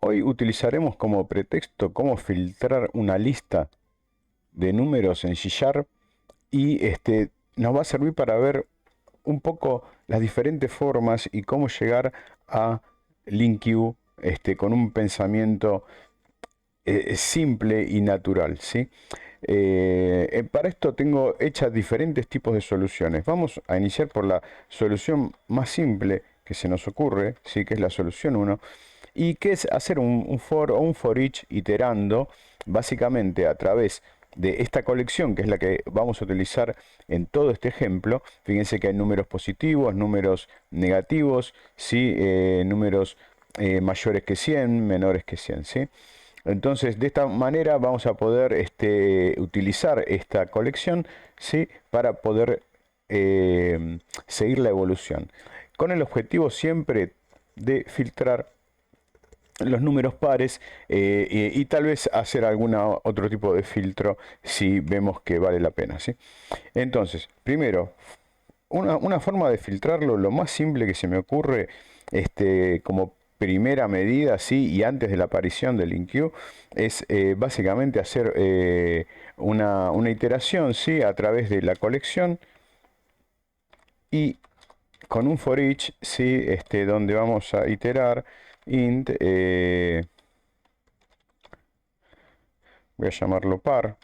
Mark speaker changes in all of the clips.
Speaker 1: Hoy utilizaremos como pretexto cómo filtrar una lista de números en C Sharp y nos va a servir para ver un poco las diferentes formas y cómo llegar a LINQ con un pensamiento simple y natural, ¿sí? Para esto tengo hechas diferentes tipos de soluciones. Vamos a iniciar por la solución más simple que se nos ocurre, ¿sí? Que es la solución uno, y que es hacer un for o un for each iterando básicamente a través de esta colección, que es la que vamos a utilizar en todo este ejemplo. Fíjense que hay números positivos, números negativos, ¿sí? Números mayores que 100, menores que 100, ¿sí? Entonces, de esta manera vamos a poder utilizar esta colección, ¿sí? Para poder seguir la evolución. Con el objetivo siempre de filtrar los números pares y tal vez hacer algún otro tipo de filtro si vemos que vale la pena, ¿sí? Entonces, primero, una forma de filtrarlo, lo más simple que se me ocurre, como primera medida, sí, y antes de la aparición del InQ, es básicamente hacer una iteración, sí, a través de la colección y con un for each, sí, donde vamos a iterar int, voy a llamarlo par,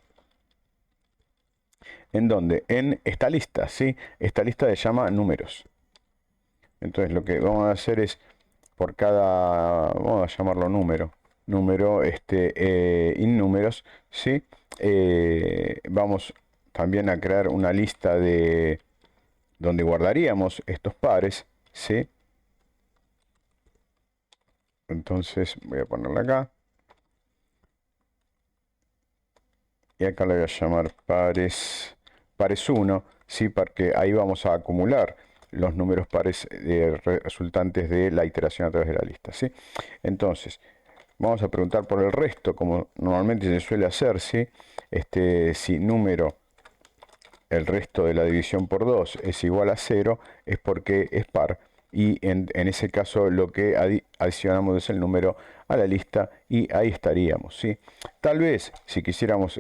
Speaker 1: en donde en esta lista, sí, esta lista se llama números. Entonces lo que vamos a hacer es por cada, vamos a llamarlo número in números, ¿sí? Vamos también a crear una lista de donde guardaríamos estos pares, ¿sí? Entonces voy a ponerla acá y acá le voy a llamar pares 1, ¿sí? Porque ahí vamos a acumular los números pares resultantes de la iteración a través de la lista, ¿sí? Entonces, vamos a preguntar por el resto, como normalmente se suele hacer, ¿sí? Si número, el resto de la división por 2 es igual a 0, es porque es par. Y en ese caso lo que adicionamos es el número a la lista y ahí estaríamos, ¿sí? Tal vez, si quisiéramos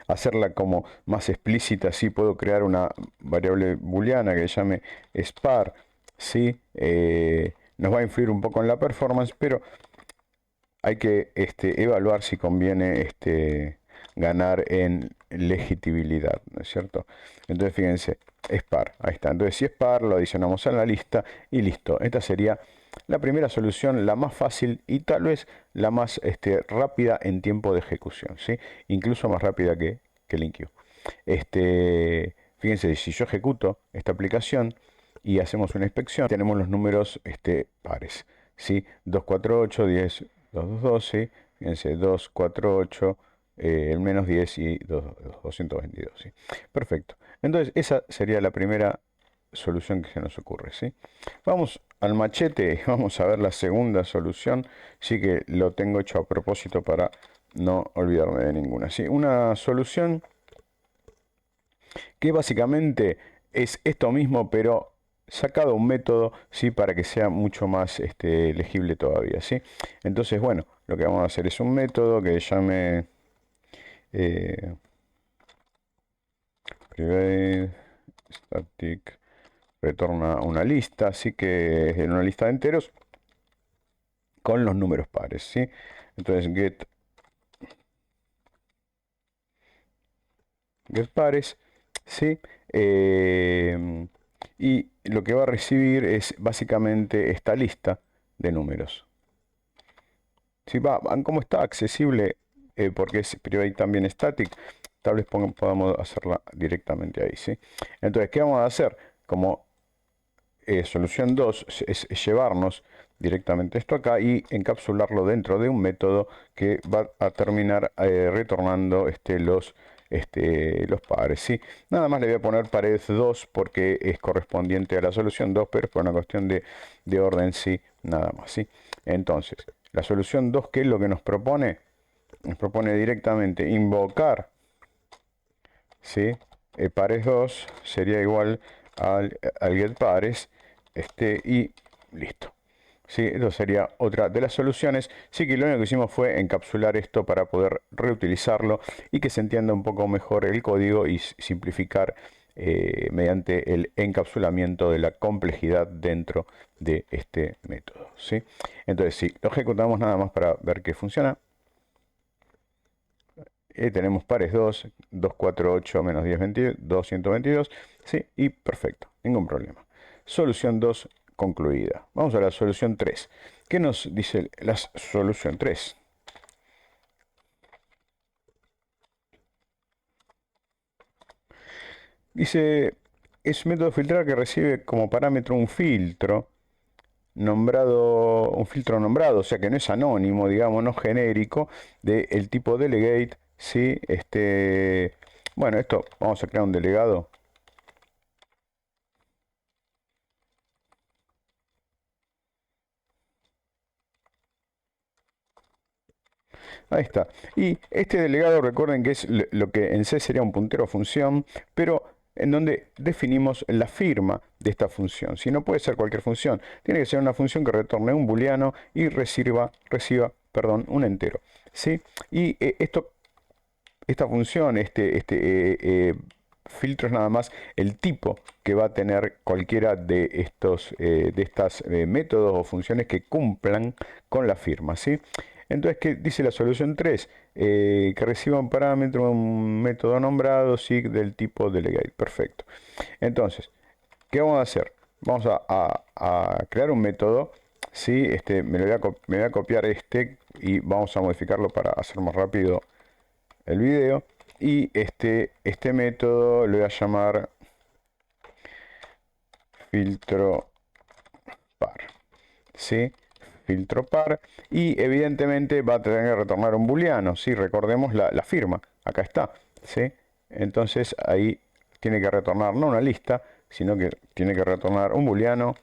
Speaker 1: hacerla como más explícita, sí puedo crear una variable booleana que se llame spar, ¿sí? Nos va a influir un poco en la performance, pero hay que evaluar si conviene ganar en legibilidad, ¿no es cierto? Entonces fíjense, es par, ahí está. Entonces si es par, lo adicionamos a la lista y listo. Esta sería la primera solución, la más fácil y tal vez la más rápida en tiempo de ejecución, ¿sí? Incluso más rápida que LINQ. Fíjense, si yo ejecuto esta aplicación y hacemos una inspección, tenemos los números pares, ¿sí? 248, 10, 212, fíjense, 248, el menos 10 y 222, ¿sí? Perfecto. Entonces, esa sería la primera solución que se nos ocurre, ¿sí? Vamos al machete, vamos a ver la segunda solución, sí que lo tengo hecho a propósito para no olvidarme de ninguna, ¿sí? Una solución que básicamente es esto mismo, pero sacado un método, ¿sí? Para que sea mucho más legible todavía, ¿sí? Entonces, bueno, lo que vamos a hacer es un método que llame eh, private static retorna una lista, así que es una lista de enteros con los números pares, ¿sí? Entonces get pares, ¿sí? Y lo que va a recibir es básicamente esta lista de números. Si como está accesible, porque es private también static, tal vez podamos hacerla directamente ahí, ¿sí? Entonces, ¿qué vamos a hacer? Como solución 2 es llevarnos directamente esto acá y encapsularlo dentro de un método que va a terminar retornando los pares, ¿sí? Nada más le voy a poner pared 2 porque es correspondiente a la solución 2, pero es por una cuestión de orden, sí, nada más, ¿sí? Entonces, la solución 2, ¿qué es lo que nos propone? Nos propone directamente invocar, ¿sí? Pares 2 sería igual al getPares, y listo. ¿sí? Esto sería otra de las soluciones. Sí, que lo único que hicimos fue encapsular esto para poder reutilizarlo y que se entienda un poco mejor el código y simplificar mediante el encapsulamiento de la complejidad dentro de este método, ¿sí? Entonces, si lo ejecutamos nada más para ver que funciona. Tenemos pares 2, 2, 4, 8, menos 10, 22, 222, ¿sí? Y perfecto, ningún problema. Solución 2 concluida. Vamos a la solución 3. ¿Qué nos dice la solución 3? Dice, es un método de filtrar que recibe como parámetro un filtro nombrado, o sea que no es anónimo, digamos, no genérico, del tipo delegate, ¿sí? Bueno, esto, vamos a crear un delegado. Ahí está. Y este delegado, recuerden que es lo que en C sería un puntero a función, pero en donde definimos la firma de esta función. Si no puede ser cualquier función, tiene que ser una función que retorne un booleano y reciba, perdón, un entero. ¿Sí? Y esta función, filtro es nada más el tipo que va a tener cualquiera de estos métodos o funciones que cumplan con la firma, ¿sí? Entonces, ¿qué dice la solución 3? Que reciba un parámetro, un método nombrado, sí, del tipo delegate. Perfecto. Entonces, ¿qué vamos a hacer? Vamos a crear un método, ¿sí? Me voy a copiar y vamos a modificarlo para hacer más rápido el video. Y este método lo voy a llamar filtro par, ¿sí? Filtro par, y evidentemente va a tener que retornar un booleano, ¿sí? Recordemos la firma, acá está, ¿sí? Entonces ahí tiene que retornar no una lista, sino que tiene que retornar un booleano,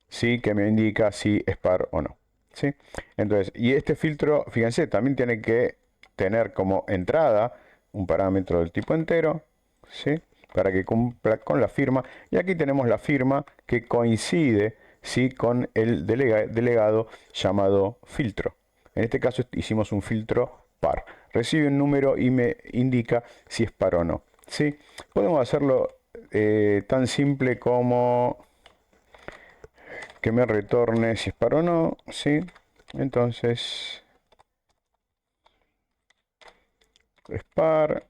Speaker 1: ¿sí? Que me indica si es par o no, ¿sí? Entonces, y este filtro, fíjense, también tiene que tener como entrada un parámetro del tipo entero, ¿sí? Para que cumpla con la firma. Y aquí tenemos la firma que coincide, ¿sí? Con el delegado llamado filtro. En este caso hicimos un filtro par. Recibe un número y me indica si es par o no, ¿sí? Podemos hacerlo tan simple como que me retorne si es par o no, ¿sí? Entonces, es par,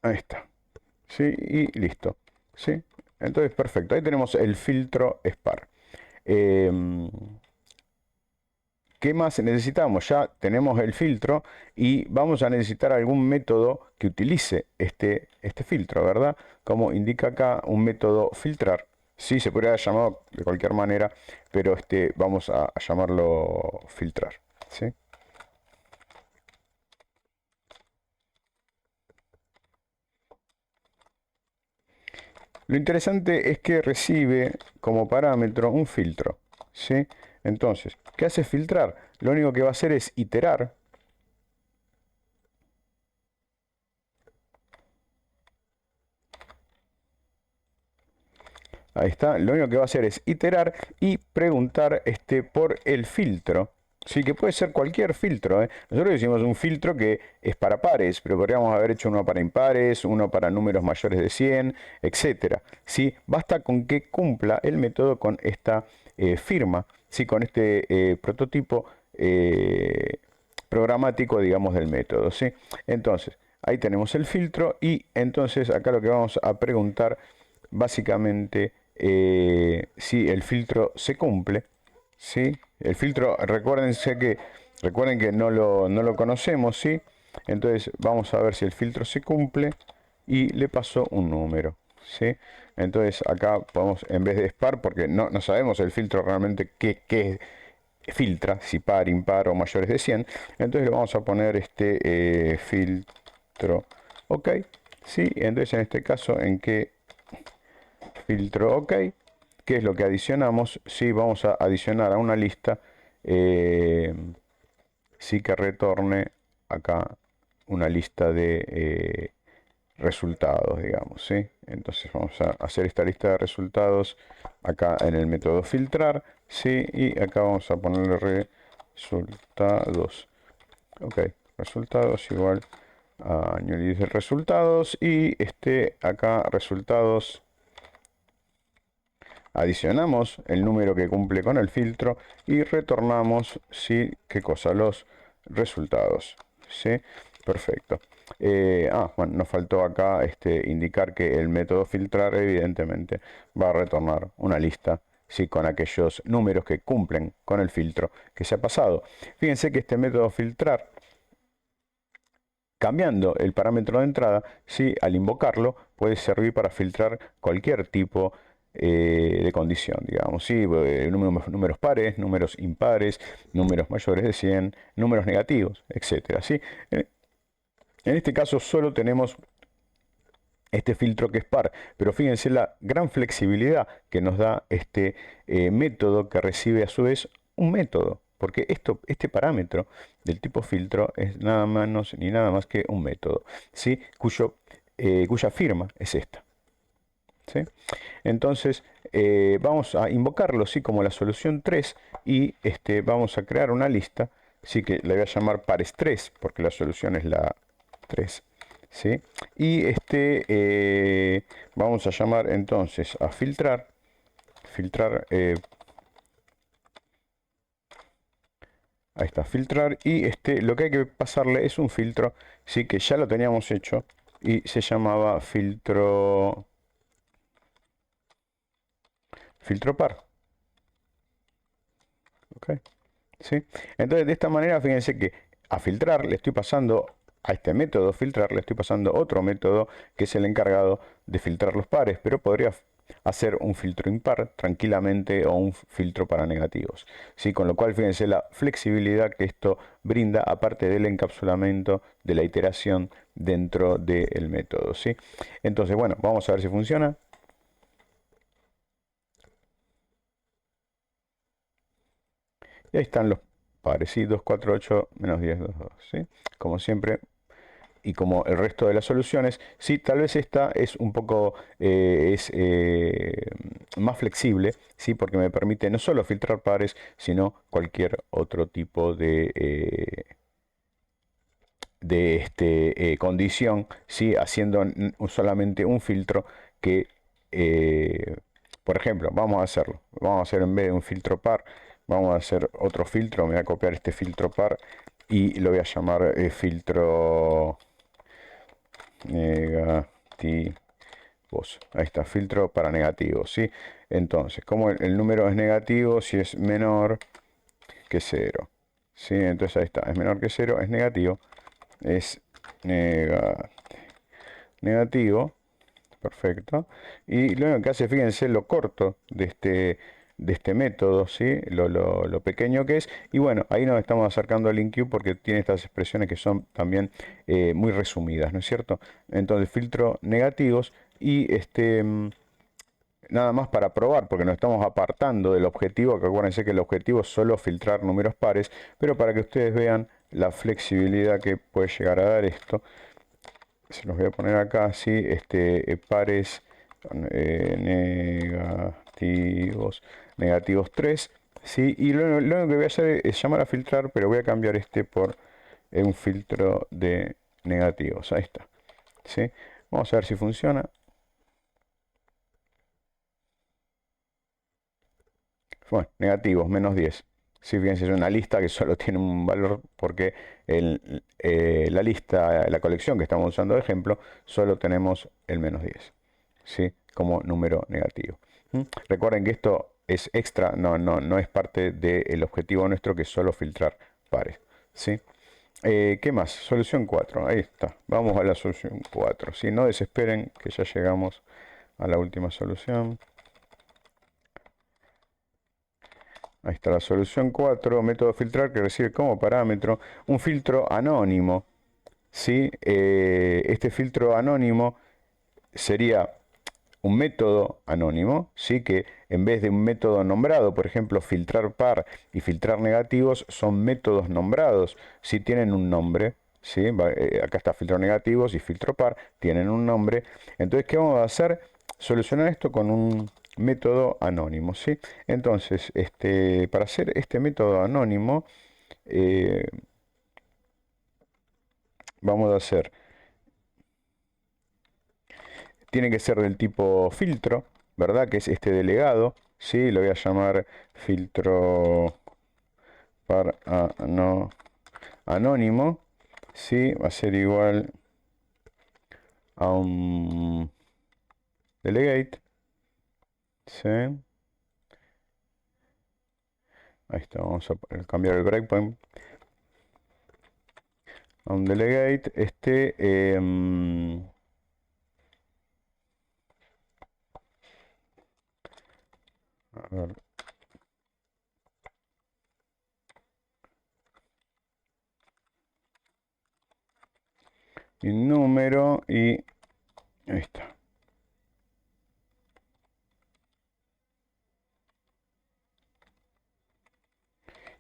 Speaker 1: ahí está, ¿sí? Y listo, ¿sí? Entonces, perfecto, ahí tenemos el filtro SPAR. ¿Qué más necesitamos? Ya tenemos el filtro y vamos a necesitar algún método que utilice este filtro, ¿verdad? Como indica acá, un método filtrar. Sí, se podría haber llamado de cualquier manera, pero vamos a llamarlo filtrar, ¿sí? Lo interesante es que recibe como parámetro un filtro, ¿sí? Entonces, ¿qué hace filtrar? Lo único que va a hacer es iterar. Ahí está. Lo único que va a hacer es iterar y preguntar por el filtro. Sí, que puede ser cualquier filtro, ¿eh? Nosotros hicimos un filtro que es para pares, pero podríamos haber hecho uno para impares, uno para números mayores de 100, etcétera. ¿Sí? Basta con que cumpla el método con esta firma, ¿sí? Con este prototipo programático, digamos, del método, ¿sí? Entonces, ahí tenemos el filtro y entonces acá lo que vamos a preguntar básicamente si el filtro se cumple, ¿sí? El filtro, recuerden que no lo conocemos, ¿sí? Entonces vamos a ver si el filtro se cumple y le paso un número, ¿sí? Entonces acá podemos, en vez de SPAR, porque no sabemos el filtro realmente qué filtra, si par, impar o mayores de 100, entonces le vamos a poner filtro OK, ¿sí? Entonces en este caso, ¿en qué filtro OK? ¿Qué es lo que adicionamos? Sí, vamos a adicionar a una lista, sí, que retorne acá una lista de resultados, digamos, ¿sí? Entonces vamos a hacer esta lista de resultados acá en el método filtrar, ¿sí? Y acá vamos a ponerle resultados. Ok, resultados igual a new list de resultados y acá resultados. Adicionamos el número que cumple con el filtro y retornamos, ¿sí? ¿Qué cosa? Los resultados, ¿sí? Perfecto. Bueno, nos faltó acá indicar que el método filtrar evidentemente va a retornar una lista, ¿sí? Con aquellos números que cumplen con el filtro que se ha pasado. Fíjense que este método filtrar, cambiando el parámetro de entrada, ¿sí? Al invocarlo puede servir para filtrar cualquier tipo de condición, digamos, ¿sí? Números pares, números impares, números mayores de 100, números negativos, etcétera, ¿sí? En este caso solo tenemos este filtro que es par, pero fíjense la gran flexibilidad que nos da este método que recibe a su vez un método, porque este parámetro del tipo filtro es nada menos ni nada más que un método, ¿sí? Cuya firma es esta, ¿sí? Entonces vamos a invocarlo, ¿sí? Como la solución 3 y vamos a crear una lista, ¿sí? Que le voy a llamar pares 3 porque la solución es la 3. ¿Sí? Y vamos a llamar entonces a filtrar, ahí está, filtrar, y lo que hay que pasarle es un filtro, sí, que ya lo teníamos hecho y se llamaba filtro par. ¿Ok? ¿Sí? Entonces de esta manera fíjense que a filtrar le estoy pasando a este método filtrar, le estoy pasando otro método que es el encargado de filtrar los pares, pero podría hacer un filtro impar tranquilamente o un filtro para negativos, ¿sí? Con lo cual fíjense la flexibilidad que esto brinda aparte del encapsulamiento de la iteración dentro del método, ¿sí? Entonces bueno, vamos a ver si funciona. Y ahí están los pares, ¿sí? 2, 4, 8, menos 10, 2, 2, ¿sí? Como siempre, y como el resto de las soluciones, sí, tal vez esta es un poco más flexible, ¿sí? Porque me permite no solo filtrar pares, sino cualquier otro tipo de condición, ¿sí? Haciendo solamente un filtro que, eh, por ejemplo, vamos a hacerlo. Vamos a hacer en vez de un filtro par, vamos a hacer otro filtro. Me voy a copiar este filtro par y lo voy a llamar filtro negativos. Ahí está, filtro para negativos, ¿sí? Entonces, como el número es negativo, si es menor que 0, ¿sí? Entonces ahí está, es menor que 0, es negativo, es negativo, perfecto. Y lo único que hace, fíjense lo corto de este método, ¿sí? Lo pequeño que es. Y bueno, ahí nos estamos acercando al InQ porque tiene estas expresiones que son también muy resumidas, ¿no es cierto? Entonces, filtro negativos y nada más para probar, porque nos estamos apartando del objetivo, que acuérdense que el objetivo es solo filtrar números pares, pero para que ustedes vean la flexibilidad que puede llegar a dar esto, se los voy a poner acá, sí, pares negativos 3, sí, y lo único que voy a hacer es llamar a filtrar, pero voy a cambiar por un filtro de negativos, ahí está, sí, vamos a ver si funciona. Bueno, negativos, menos 10. Si fíjense, es una lista que solo tiene un valor porque la lista, la colección que estamos usando de ejemplo, solo tenemos el menos 10, ¿sí? Como número negativo. Recuerden que esto es extra, no es parte del objetivo nuestro que es solo filtrar pares, ¿sí? ¿Qué más? Solución 4, ahí está. Vamos a la solución 4. ¿Sí? No desesperen que ya llegamos a la última solución. Ahí está la solución 4, método filtrar que recibe como parámetro un filtro anónimo, ¿sí? Este filtro anónimo sería un método anónimo, ¿sí? Que en vez de un método nombrado, por ejemplo, filtrar par y filtrar negativos, son métodos nombrados, si tienen un nombre, ¿sí? Acá está filtro negativos y filtro par, tienen un nombre. Entonces, ¿qué vamos a hacer? Solucionar esto con un método anónimo, ¿sí? Entonces, para hacer este método anónimo, eh, vamos a hacer, tiene que ser del tipo filtro, ¿verdad? Que es este delegado, ¿sí? Lo voy a llamar filtro par anónimo, ¿sí? Va a ser igual a un delegate, ¿sí? Ahí está, vamos a cambiar el breakpoint a un delegate, a ver, y número, y ahí está.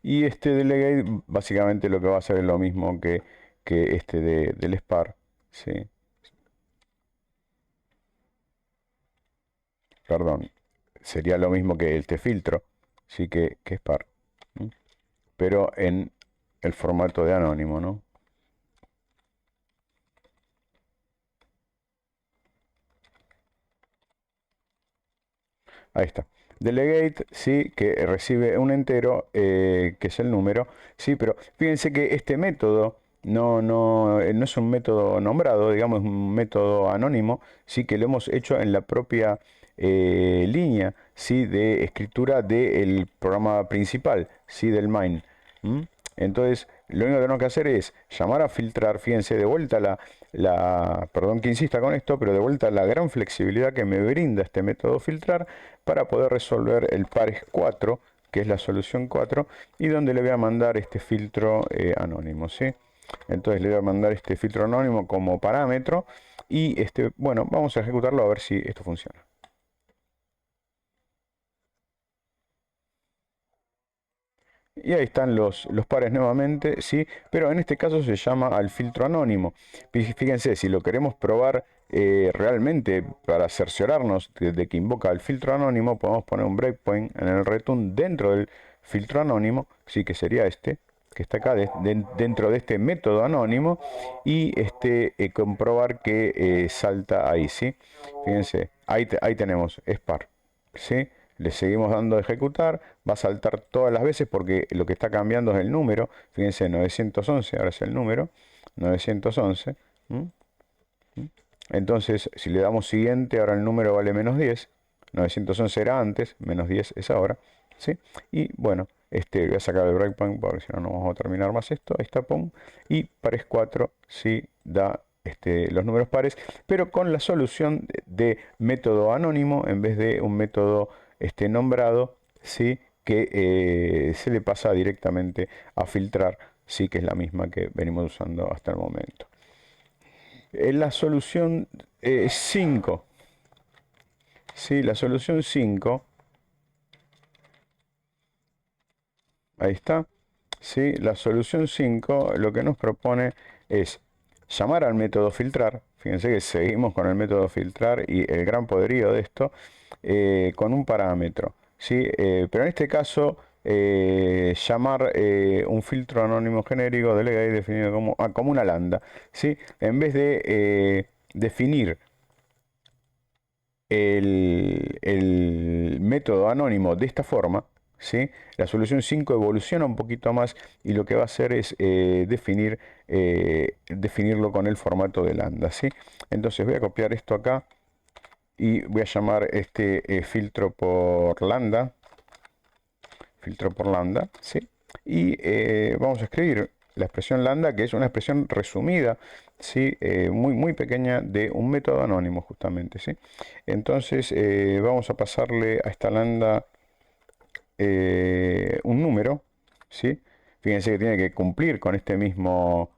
Speaker 1: Y este delegate básicamente lo que va a hacer es lo mismo que este del SPAR, ¿sí? Perdón, sería lo mismo que este filtro, sí que SPAR, ¿m? Pero en el formato de anónimo, ¿no? Ahí está. Delegate, sí, que recibe un entero, que es el número, sí, pero fíjense que este método no es un método nombrado, digamos, es un método anónimo, sí, que lo hemos hecho en la propia línea, sí, de escritura del programa principal, sí, del main. ¿M? Entonces, lo único que tenemos que hacer es llamar a filtrar, fíjense, de vuelta perdón que insista con esto, pero de vuelta la gran flexibilidad que me brinda este método filtrar para poder resolver el pares 4, que es la solución 4, y donde le voy a mandar este filtro anónimo, ¿sí? Entonces le voy a mandar este filtro anónimo como parámetro y bueno, vamos a ejecutarlo a ver si esto funciona. Y ahí están los pares nuevamente, sí, pero en este caso se llama al filtro anónimo. Fíjense, si lo queremos probar realmente para cerciorarnos de que invoca el filtro anónimo, podemos poner un breakpoint en el return dentro del filtro anónimo, sí, que sería este, que está acá dentro de este método anónimo, y comprobar que salta ahí, sí. Fíjense, ahí tenemos, es par, sí. Le seguimos dando a ejecutar, va a saltar todas las veces porque lo que está cambiando es el número. Fíjense, 911, ahora es el número, 911. ¿M? ¿M? Entonces, si le damos siguiente, ahora el número vale menos 10. 911 era antes, menos 10 es ahora. ¿Sí? Y bueno, voy a sacar el breakpoint porque si no, no vamos a terminar más esto. Ahí está, pum. Y pares 4, sí, da los números pares, pero con la solución de método anónimo en vez de un método nombrado, ¿sí? Que se le pasa directamente a filtrar, sí, que es la misma que venimos usando hasta el momento. En la solución 5, ¿sí? La solución 5, ahí está, ¿sí? La solución 5 lo que nos propone es llamar al método filtrar. Fíjense que seguimos con el método filtrar y el gran poderío de esto, con un parámetro, ¿sí? Pero en este caso, llamar un filtro anónimo genérico delegado y definido como una lambda, ¿sí? En vez de definir el método anónimo de esta forma, ¿sí? La solución 5 evoluciona un poquito más y lo que va a hacer es definirlo con el formato de lambda, ¿sí? Entonces voy a copiar esto acá y voy a llamar filtro por lambda, ¿sí? Y vamos a escribir la expresión lambda, que es una expresión resumida, ¿sí? Muy pequeña de un método anónimo justamente, ¿sí? Entonces vamos a pasarle a esta lambda un número, ¿sí? Fíjense que tiene que cumplir con este mismo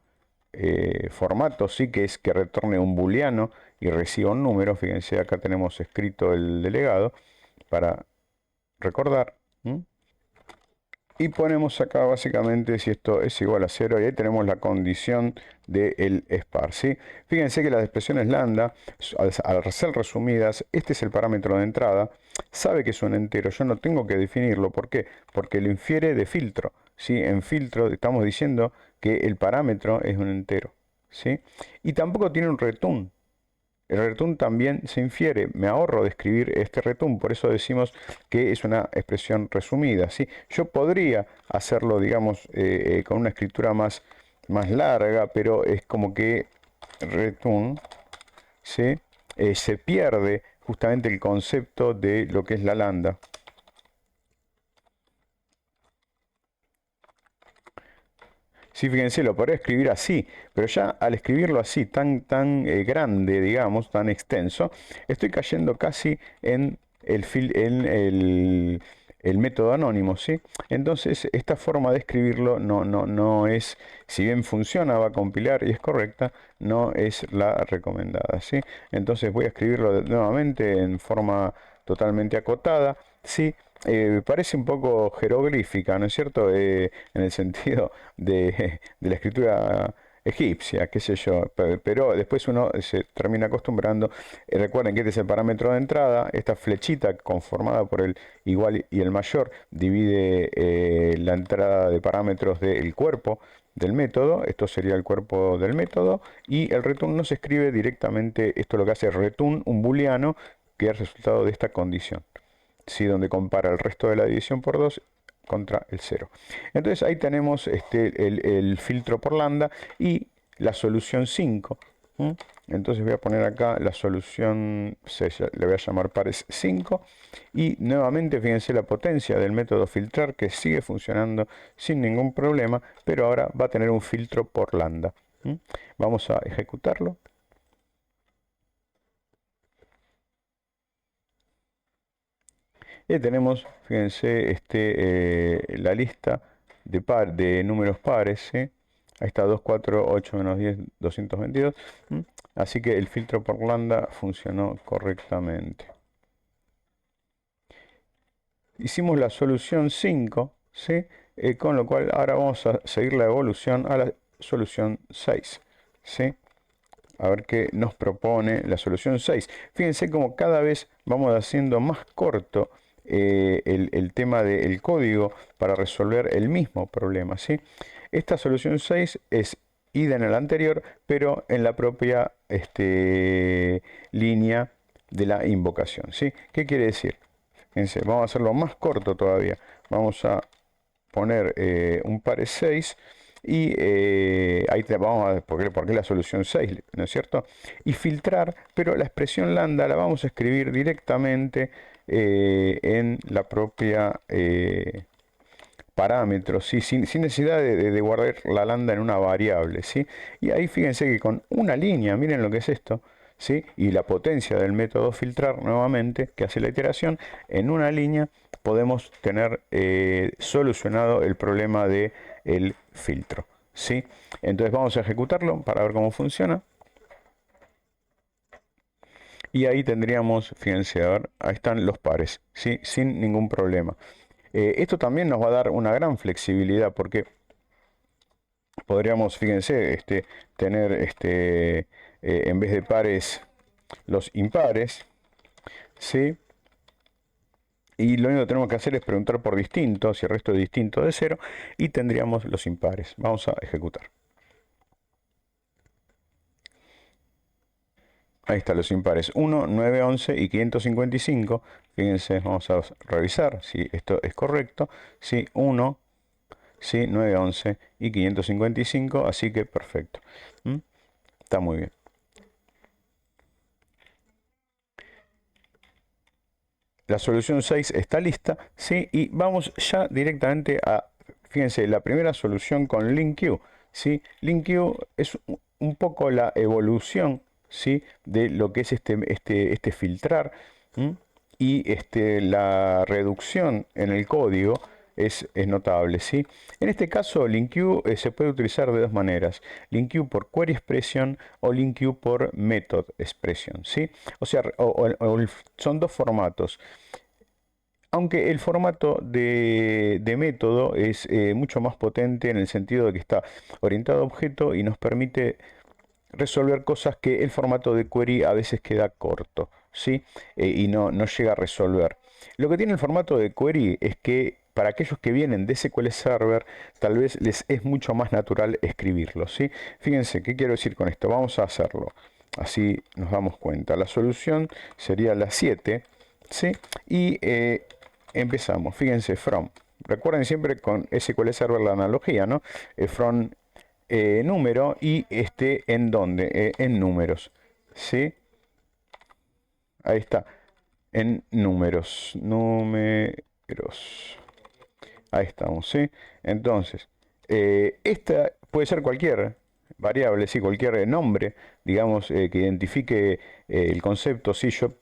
Speaker 1: formato, sí, que es que retorne un booleano y reciba un número. Fíjense, acá tenemos escrito el delegado para recordar. ¿M? Y ponemos acá básicamente si esto es igual a 0 y ahí tenemos la condición del spar, ¿sí? Fíjense que las expresiones lambda, al ser resumidas, este es el parámetro de entrada, sabe que es un entero, yo no tengo que definirlo, ¿por qué? Porque lo infiere de filtro, ¿sí? En filtro estamos diciendo que el parámetro es un entero, ¿sí? Y tampoco tiene un return. El return también se infiere, me ahorro de escribir este return, por eso decimos que es una expresión resumida, ¿sí? Yo podría hacerlo, digamos, con una escritura más larga, pero es como que return, ¿sí? Se pierde justamente el concepto de lo que es la lambda. Sí, fíjense, lo podría escribir así, pero ya al escribirlo así, tan grande, digamos, tan extenso, estoy cayendo casi en el método anónimo, ¿sí? Entonces, esta forma de escribirlo no es, si bien funciona, va a compilar y es correcta, no es la recomendada, ¿sí? Entonces voy a escribirlo nuevamente en forma totalmente acotada, ¿sí? Parece un poco jeroglífica, ¿no es cierto? En el sentido de la escritura egipcia, qué sé yo, pero después uno se termina acostumbrando. Recuerden que este es el parámetro de entrada, esta flechita conformada por el igual y el mayor divide la entrada de parámetros del cuerpo del método, esto sería el cuerpo del método, y el return no se escribe directamente, esto lo que hace es return un booleano que es el resultado de esta condición, ¿sí? Donde compara el resto de la división por 2 contra el 0. Entonces ahí tenemos el filtro por lambda y la solución 5. Entonces voy a poner acá la solución, le voy a llamar pares 5. Y nuevamente fíjense la potencia del método filtrar que sigue funcionando sin ningún problema, pero ahora va a tener un filtro por lambda. Vamos a ejecutarlo. Y tenemos, fíjense, la lista de números pares, ¿sí? Ahí está 2, 4, 8 menos 10, 222. Así que el filtro por lambda funcionó correctamente. Hicimos la solución 5, ¿sí? Con lo cual ahora vamos a seguir la evolución a la solución 6, ¿sí? A ver qué nos propone la solución 6. Fíjense como cada vez vamos haciendo más corto el tema del código para resolver el mismo problema, ¿sí? Esta solución 6 es ida en el anterior, pero en la propia línea de la invocación, ¿sí? ¿Qué quiere decir? Fíjense, vamos a hacerlo más corto todavía. Vamos a poner un par 6 y ahí vamos a ver por qué la solución 6, ¿no es cierto? Y filtrar, pero la expresión lambda la vamos a escribir directamente en la propia parámetro, ¿sí? Sin necesidad de guardar la lambda en una variable, ¿sí? Y ahí fíjense que con una línea, miren lo que es esto, ¿sí? Y la potencia del método filtrar nuevamente, que hace la iteración, en una línea podemos tener solucionado el problema del filtro, ¿sí? Entonces vamos a ejecutarlo para ver cómo funciona. Y ahí tendríamos, fíjense, a ver, ahí están los pares, ¿sí? Sin ningún problema. Esto también nos va a dar una gran flexibilidad porque podríamos, fíjense, tener en vez de pares los impares, ¿sí? Y lo único que tenemos que hacer es preguntar por distinto, si el resto es distinto de 0, y tendríamos los impares. Vamos a ejecutar. Ahí están los impares 1, 9, 11 y 555. Fíjense, vamos a revisar si esto es correcto. Sí, 1, sí, 9, 11 y 555, así que perfecto. Está muy bien. La solución 6 está lista, ¿sí? Y vamos ya directamente a, fíjense, la primera solución con LINQ, ¿sí? LINQ es un poco la evolución, ¿sí? De lo que es este filtrar, y la reducción en el código es notable, ¿sí? En este caso, LINQ se puede utilizar de dos maneras: LINQ por query expression o LINQ por method expression, ¿sí? O sea, son dos formatos. aunque el formato de método es mucho más potente en el sentido de que está orientado a objeto y nos permite resolver cosas que el formato de query a veces queda corto, ¿sí? Y no llega a resolver. Lo que tiene el formato de query es que para aquellos que vienen de SQL Server, tal vez les es mucho más natural escribirlo, ¿sí? Fíjense, ¿qué quiero decir con esto? Vamos a hacerlo. Así nos damos cuenta. La solución sería la 7, ¿sí? Y empezamos. Fíjense, from. Recuerden siempre con SQL Server la analogía, ¿no? From número y en dónde, en números, ¿sí? Ahí está, en números, ahí estamos, ¿sí? Entonces, esta puede ser cualquier variable, sí, cualquier nombre, digamos, que identifique el concepto, sí, yo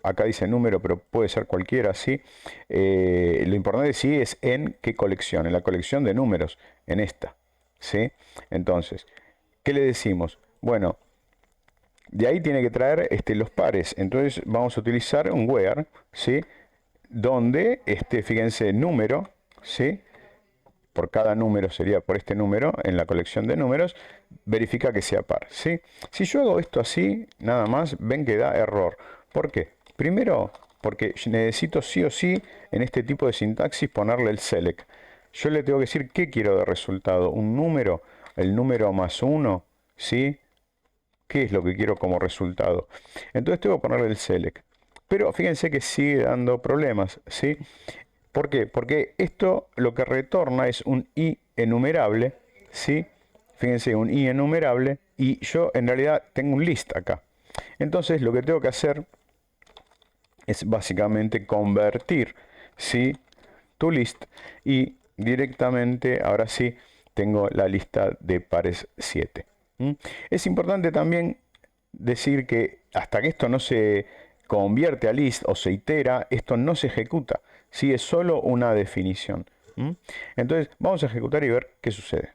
Speaker 1: acá dice número, pero puede ser cualquiera, sí. Lo importante sí es en qué colección, en la colección de números, en esta, ¿sí? Entonces, ¿qué le decimos? Bueno, de ahí tiene que traer los pares. Entonces vamos a utilizar un where, ¿sí? Donde, fíjense, número, ¿sí? Por cada número sería por este número, en la colección de números, verifica que sea par, ¿sí? Si yo hago esto así, nada más, ven que da error. ¿Por qué? Primero, porque necesito sí o sí, en este tipo de sintaxis, ponerle el select. Yo le tengo que decir qué quiero de resultado. Un número, el número más uno, ¿sí? ¿Qué es lo que quiero como resultado? Entonces tengo que ponerle el select. Pero fíjense que sigue dando problemas, ¿sí? ¿Por qué? Porque esto lo que retorna es un i enumerable, ¿sí? Fíjense, un i enumerable, y yo en realidad tengo un list acá. Entonces lo que tengo que hacer es básicamente convertir, ¿sí? Tu list, y directamente, ahora sí, tengo la lista de pares 7. Es importante también decir que hasta que esto no se convierte a list o se itera, esto no se ejecuta. ¿Sí? Es solo una definición. Entonces vamos a ejecutar y ver qué sucede.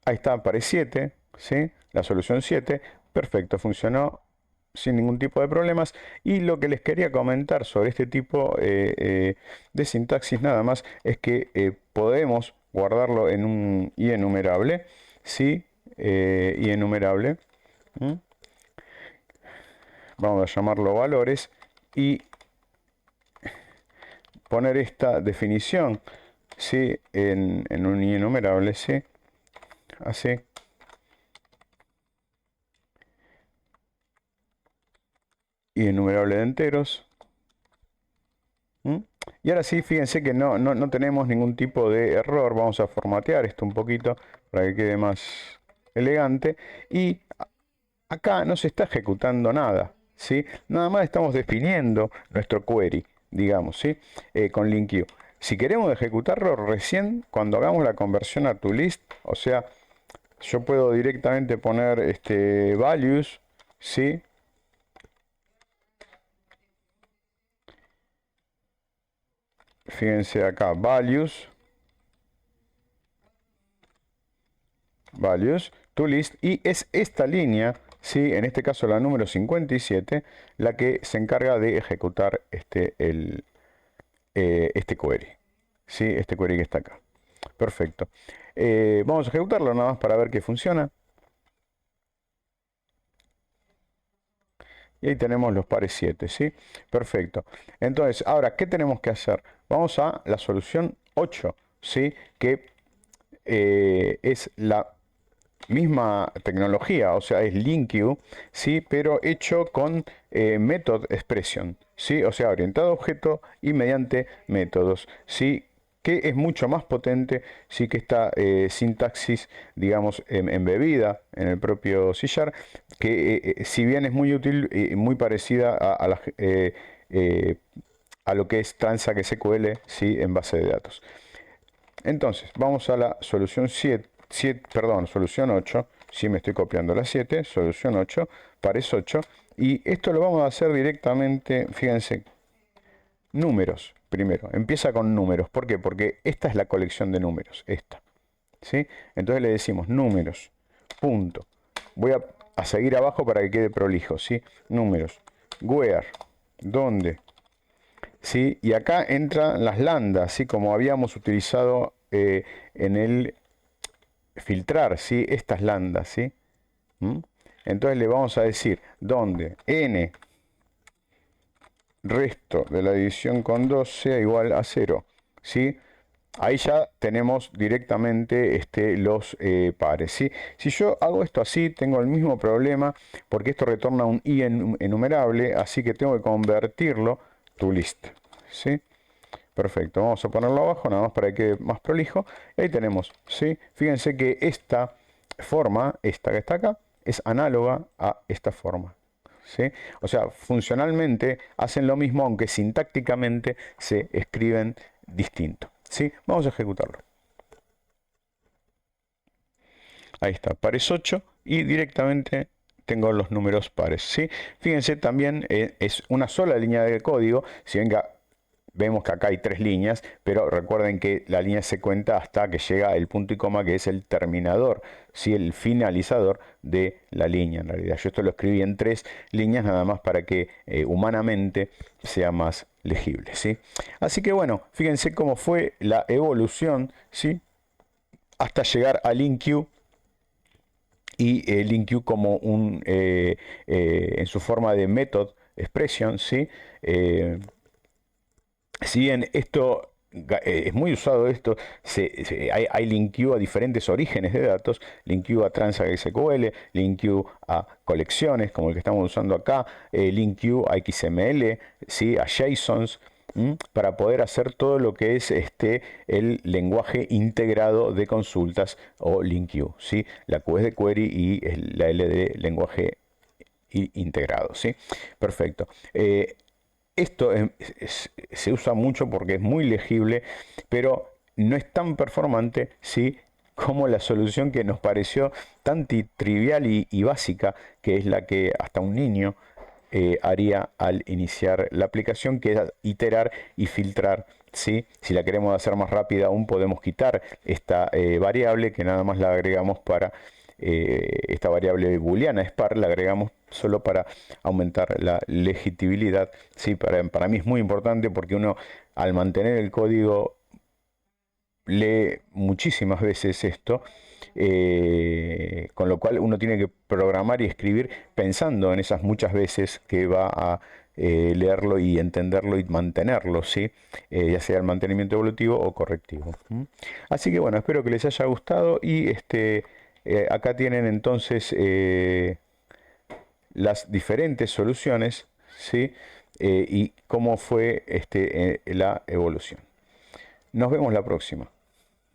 Speaker 1: Ahí está, pares 7, ¿sí? La solución 7. Perfecto, funcionó sin ningún tipo de problemas. Y lo que les quería comentar sobre este tipo de sintaxis nada más es que podemos guardarlo en un i enumerable, ¿sí? I enumerable. Vamos a llamarlo valores y poner esta definición, ¿sí? en un i enumerable, ¿sí? Así. I enumerable de enteros. Y ahora sí, fíjense que no tenemos ningún tipo de error. Vamos a formatear esto un poquito para que quede más elegante. Y acá no se está ejecutando nada, ¿sí? Nada más estamos definiendo nuestro query, digamos, ¿sí? Con LINQ. Si queremos ejecutarlo recién cuando hagamos la conversión a toList, o sea, yo puedo directamente poner values, ¿sí? Fíjense acá, values, toList, y es esta línea, ¿sí? En este caso la número 57, la que se encarga de ejecutar este query, ¿sí? Este query que está acá. Perfecto. Vamos a ejecutarlo nada más para ver que funciona. Y ahí tenemos los pares 7, ¿sí? Perfecto. Entonces, ahora, ¿qué tenemos que hacer? Vamos a la solución 8, ¿sí? Que es la misma tecnología, o sea, es LINQ, ¿sí? Pero hecho con method expression, ¿sí? O sea, orientado a objeto y mediante métodos, ¿sí? Que es mucho más potente, sí, que esta sintaxis, digamos, embebida en el propio C#, que si bien es muy útil y muy parecida a lo que es Transact SQL, ¿sí? En base de datos. Entonces, vamos a la solución 7, perdón, solución 8, si me estoy copiando la 7, solución 8, pares 8, y esto lo vamos a hacer directamente, fíjense, números, primero, empieza con números, ¿por qué? Porque esta es la colección de números, esta, ¿sí? Entonces le decimos números, punto, voy a a seguir abajo para que quede prolijo, ¿sí? Números, where, ¿dónde? ¿Sí? Y acá entran las lambdas, ¿sí? Como habíamos utilizado en el filtrar, ¿sí? Estas lambdas, ¿sí? ¿Mm? Entonces le vamos a decir donde n resto de la división con 2 sea igual a 0, ¿sí? Ahí ya tenemos directamente los pares, ¿sí? Si yo hago esto así, tengo el mismo problema, porque esto retorna un i enumerable, así que tengo que convertirlo to list, ¿sí? Perfecto, vamos a ponerlo abajo, nada más para que quede más prolijo. Y ahí tenemos, ¿sí? Fíjense que esta forma, esta que está acá, es análoga a esta forma, ¿sí? O sea, funcionalmente hacen lo mismo, aunque sintácticamente se escriben distinto, ¿sí? Vamos a ejecutarlo. Ahí está, pares 8 y directamente tengo los números pares, ¿sí? Fíjense también, es una sola línea de código, si venga, vemos que acá hay 3 líneas, pero recuerden que la línea se cuenta hasta que llega el punto y coma, que es el terminador, ¿sí? El finalizador de la línea. En realidad yo esto lo escribí en 3 líneas nada más para que humanamente sea más legible, ¿sí? Así que bueno, fíjense cómo fue la evolución, ¿sí? Hasta llegar a LINQ, y LINQ como en su forma de method expression, ¿sí? Si bien esto es muy usado, hay LINQ a diferentes orígenes de datos, LINQ a Transact SQL, LINQ a colecciones como el que estamos usando acá, LINQ a XML, ¿sí? A JSONs, para poder hacer todo lo que es el lenguaje integrado de consultas o LINQ, ¿sí? La Q es de query y la L de lenguaje integrado, ¿sí? Perfecto. Esto se usa mucho porque es muy legible, pero no es tan performante, ¿sí? Como la solución que nos pareció tan trivial y básica, que es la que hasta un niño haría al iniciar la aplicación, que es iterar y filtrar, ¿sí? Si la queremos hacer más rápida aún, podemos quitar esta variable, que nada más la agregamos para esta variable booleana spar, la agregamos solo para aumentar la legibilidad, ¿sí? Para mí es muy importante, porque uno, al mantener el código, lee muchísimas veces esto, con lo cual uno tiene que programar y escribir pensando en esas muchas veces que va a leerlo y entenderlo y mantenerlo, ¿sí? Ya sea el mantenimiento evolutivo o correctivo. Así que bueno, espero que les haya gustado, y acá tienen entonces las diferentes soluciones, ¿sí? Y cómo fue la evolución. Nos vemos la próxima.